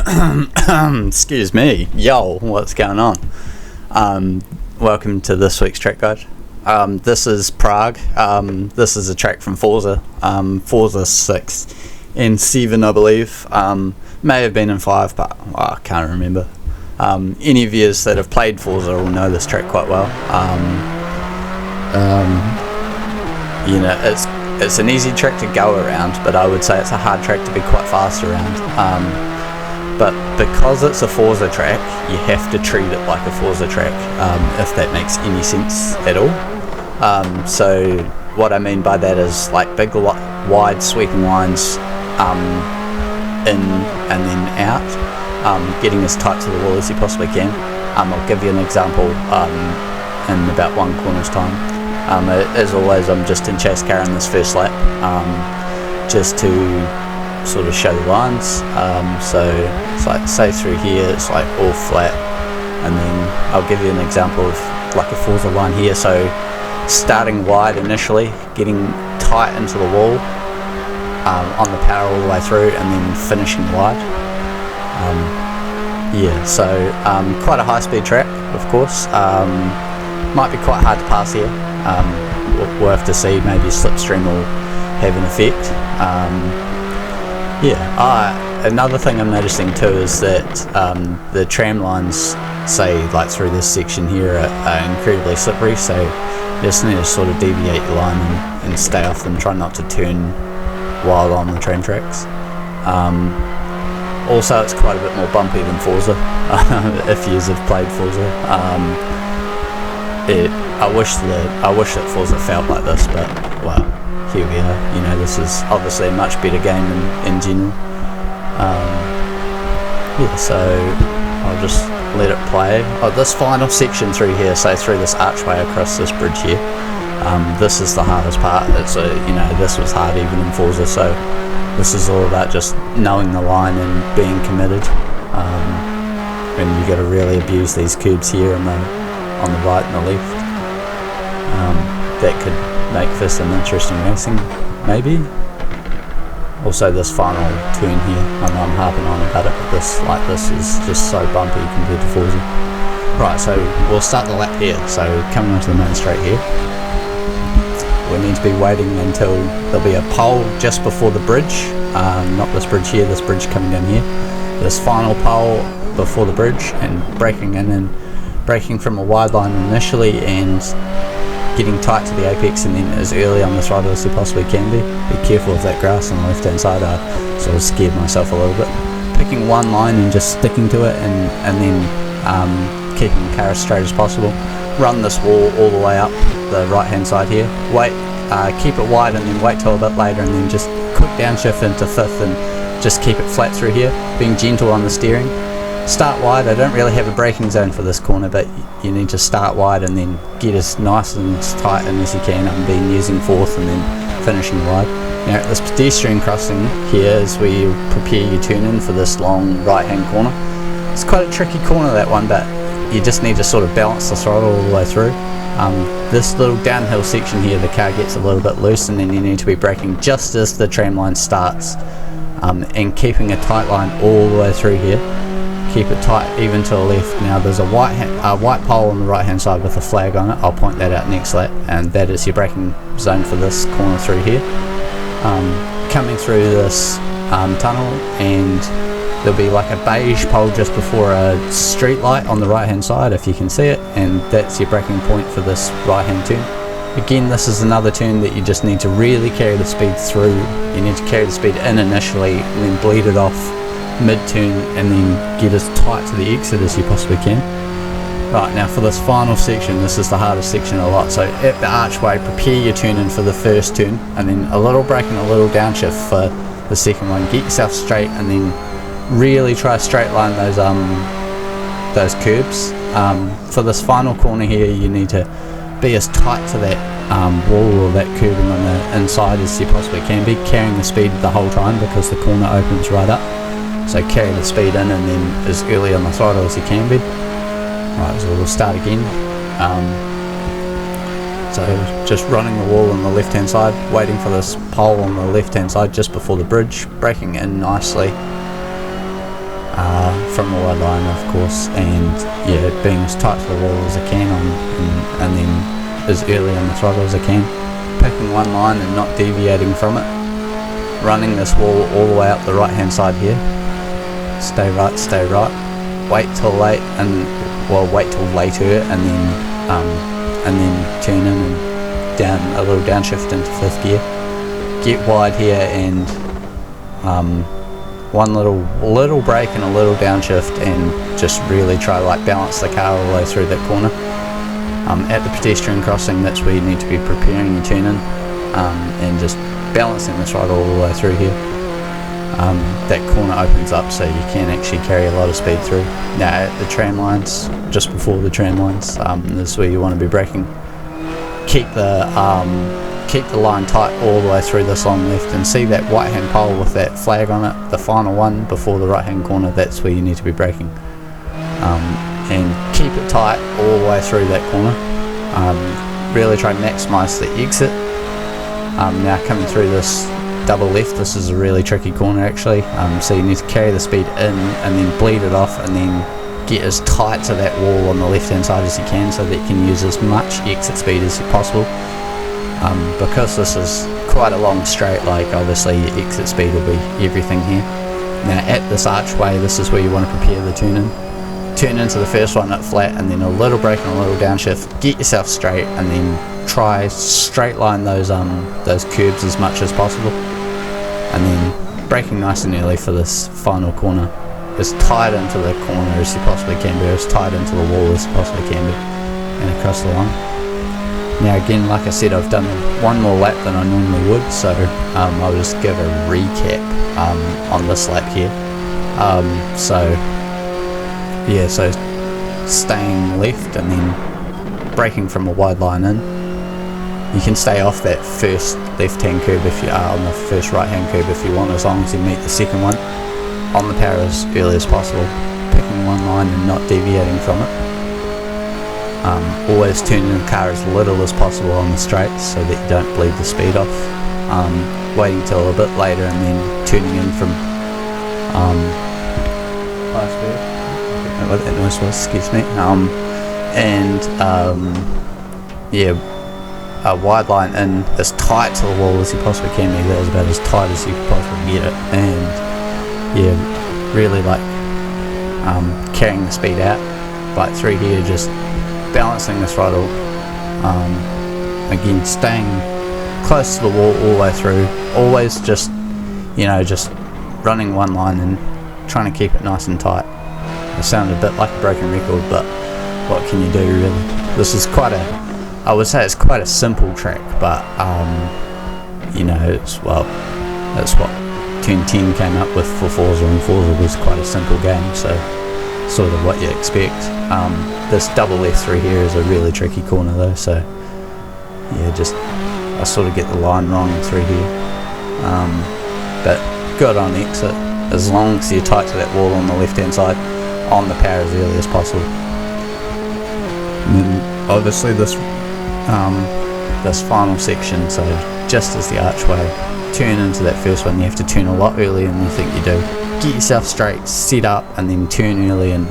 Excuse me. Yo, what's going on? Welcome to this week's track guide. This is Prague. This is a track from Forza. Forza 6 and 7, I believe. May have been in 5, but I can't remember. Any of you that have played Forza will know this track quite well. It's an easy track to go around, but I would say it's a hard track to be quite fast around. But because it's a Forza track, you have to treat it like a Forza track, if that makes any sense at all. So what I mean by that is like big, wide sweeping lines in and then out, getting as tight to the wall as you possibly can. I'll give you an example in about one corner's time. As always, I'm just in chase car in this first lap, just to sort of show the lines. So it's like, say through here, it's like all flat, and then I'll give you an example of like a Forza line here. So starting wide initially, getting tight into the wall on the power all the way through, and then finishing wide. So quite a high speed track, of course. Might be quite hard to pass here. We'll have to see. Maybe slipstream will have an effect. Another thing I'm noticing too is that the tram lines, say like through this section here, are incredibly slippery, so you just need to sort of deviate your line and stay off them. Try not to turn while on the tram tracks. Also, it's quite a bit more bumpy than Forza, if you have played Forza. I wish that Forza felt like this, but well, here we are. You know, this is obviously a much better game in general. So I'll just let it play. This final section through here, say through this archway across this bridge here, this is the hardest part. This was hard even in Forza, so this is all about just knowing the line and being committed. And you got to really abuse these curbs here on the right and the left. That could make for some interesting racing, maybe. Also, this final turn here, I'm harping on about it, but this is just so bumpy compared to Forza. Right, so we'll start the lap here. So coming onto the main straight here, we need to be waiting until there'll be a pole just before the bridge. Not this bridge here, this bridge coming down here. This final pole before the bridge, and braking in and braking from a wide line initially and getting tight to the apex, and then as early on the throttle as you possibly can be. Be careful of that grass on the left hand side. I sort of scared myself a little bit. Picking one line and just sticking to it, and then keeping the car as straight as possible. Run this wall all the way up the right hand side here. Wait, keep it wide and then wait till a bit later, and then just quick downshift into fifth and just keep it flat through here, being gentle on the steering. Start wide. I don't really have a braking zone for this corner, but you need to start wide and then get as nice and as tight in as you can. I've been using fourth and then finishing wide. Now at this pedestrian crossing here is where you prepare your turn in for this long right hand corner. It's quite a tricky corner, that one, but you just need to sort of balance the throttle all the way through. This little downhill section here, the car gets a little bit loose, and then you need to be braking just as the tram line starts, and keeping a tight line all the way through here. Keep it tight even to the left. Now there's a white pole on the right hand side with a flag on it. I'll point that out next lap, and that is your braking zone for this corner through here. Coming through this tunnel, and there'll be like a beige pole just before a street light on the right hand side, if you can see it, and that's your braking point for this right hand turn. Again, this is another turn that you just need to really carry the speed through. You need to carry the speed in initially and then bleed it off mid-turn, and then get as tight to the exit as you possibly can. Right, now for this final section, this is the hardest section a lot. So at the archway, prepare your turn in for the first turn, and then a little brake and a little downshift for the second one. Get yourself straight, and then really try to straight line those curbs. For this final corner here, you need to be as tight to that wall or that curbing on the inside as you possibly can be, carrying the speed the whole time because the corner opens right up. So carry the speed in, and then as early on the throttle as you can be. Right, so we'll start again. So just running the wall on the left hand side, waiting for this pole on the left hand side just before the bridge, braking in nicely. from a wide line, of course, and yeah, being as tight to the wall as I can and then as early on the throttle as I can, picking one line and not deviating from it, running this wall all the way up the right hand side here, stay right, wait till late, wait till later, and then turn in and down a little downshift into 5th gear, get wide here, and one little brake and a little downshift, and just really try to balance the car all the way through that corner. At the pedestrian crossing, that's where you need to be preparing your turn in, and just balancing the throttle all the way through here. That corner opens up so you can actually carry a lot of speed through. Now at the tram lines, just before the tram lines, this is where you want to be braking. Keep the line tight all the way through this long left, and see that right hand pole with that flag on it, the final one before the right hand corner, that's where you need to be braking. And keep it tight all the way through that corner. Really try and maximise the exit. Now coming through this double left, this is a really tricky corner actually, so you need to carry the speed in and then bleed it off, and then get as tight to that wall on the left hand side as you can, so that you can use as much exit speed as possible. Because this is quite a long straight, obviously your exit speed will be everything here. Now at this archway, this is where you want to prepare the turn in. Turn into the first one at flat, and then a little brake and a little downshift, get yourself straight, and then try straight line those curbs as much as possible, and then braking nice and early for this final corner, as tight into the corner as you possibly can be, as tight into the wall as you possibly can be, and across the line. Now again, like I said, I've done one more lap than I normally would, so I'll just give a recap on this lap here. So staying left and then braking from a wide line in. You can stay off that first left hand curb if you are on the first right hand curb if you want, as long as you meet the second one on the power as early as possible, picking one line and not deviating from it. Always turning the car as little as possible on the straights so that you don't bleed the speed off. Waiting till a bit later and then turning in from high speed. I don't know what that noise was, excuse me. A wide line in as tight to the wall as you possibly can be. That was about as tight as you could possibly get it, and really carrying the speed out, through here, just balancing the throttle, again staying close to the wall all the way through, always just running one line and trying to keep it nice and tight. It sounded a bit like a broken record, but what can you do really? This is I would say it's quite a simple track, but it's what Turn 10 came up with for Forza, and Forza was quite a simple game, so sort of what you expect. This double left through here is a really tricky corner though, so I sort of get the line wrong through here, but good on exit, as long as you're tight to that wall on the left hand side, on the power as early as possible. And then obviously this final section, so just as the archway, turn into that first one, you have to turn a lot earlier than you think you do. Get yourself straight, set up, and then turn early, and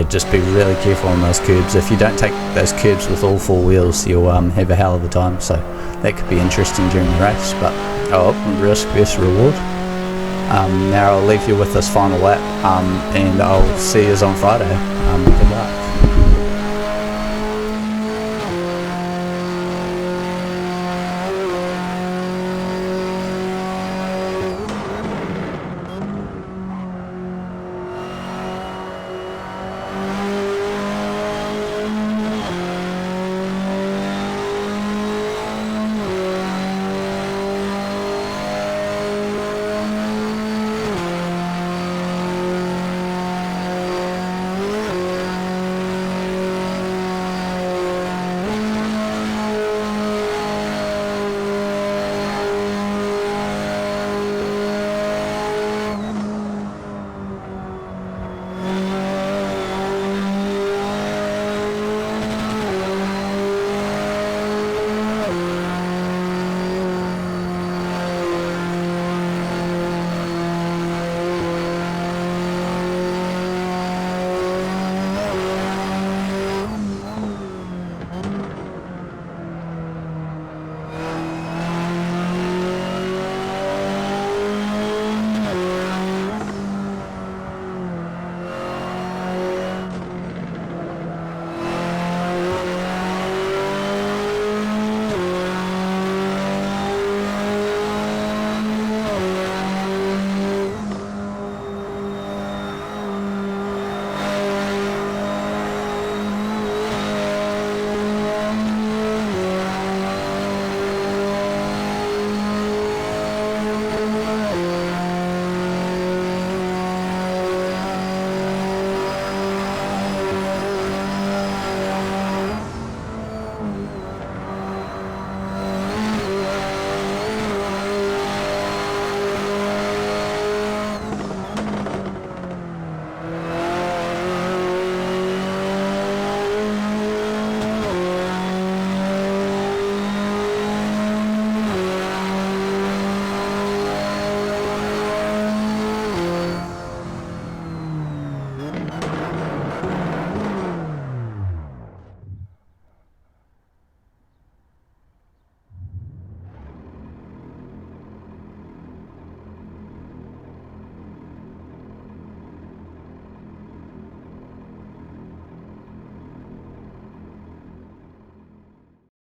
just be really careful on those curbs. If you don't take those curbs with all four wheels, you'll have a hell of a time, so that could be interesting during the race, but risk versus reward. Now I'll leave you with this final lap, and I'll see you on Friday. Good luck.